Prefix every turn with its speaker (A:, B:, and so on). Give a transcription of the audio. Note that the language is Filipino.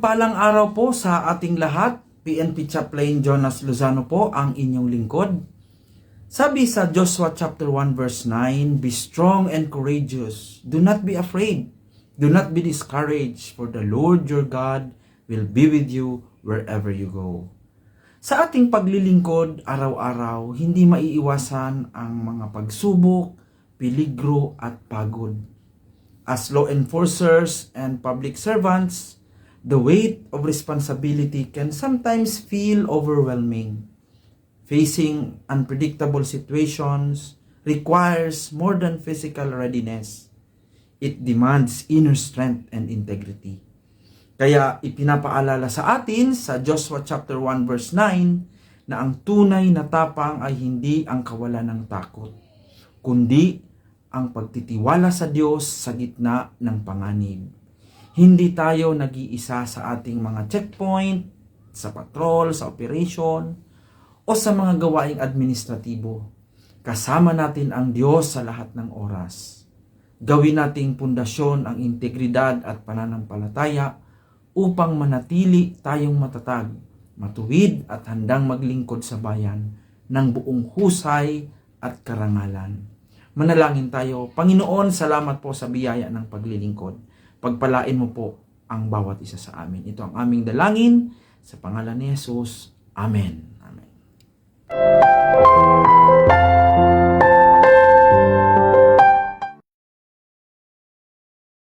A: Mapagpalang araw po sa ating lahat. PNP Chaplain Jonas Lozano po ang inyong lingkod. Sabi sa Joshua chapter 1 verse 9, "Be strong and courageous. Do not be afraid. Do not be discouraged, for the Lord your God will be with you wherever you go." Sa ating paglilingkod araw-araw, hindi maiiwasan ang mga pagsubok, peligro at pagod. As law enforcers and public servants, the weight of responsibility can sometimes feel overwhelming. Facing unpredictable situations requires more than physical readiness. It demands inner strength and integrity. Kaya ipinapaalala sa atin sa Joshua chapter 1 verse 9 na ang tunay na tapang ay hindi ang kawalan ng takot, kundi ang pagtitiwala sa Diyos sa gitna ng panganib. Hindi tayo nag-iisa sa ating mga checkpoint, sa patrol, sa operation, o sa mga gawaing administratibo. Kasama natin ang Diyos sa lahat ng oras. Gawin nating pundasyon ang integridad at pananampalataya upang manatili tayong matatag, matuwid at handang maglingkod sa bayan ng buong husay at karangalan. Manalangin tayo. Panginoon, salamat po sa biyaya ng paglilingkod. Pagpalain mo po ang bawat isa sa amin. Ito ang aming dalangin sa pangalan ni Jesus. Amen. Amen.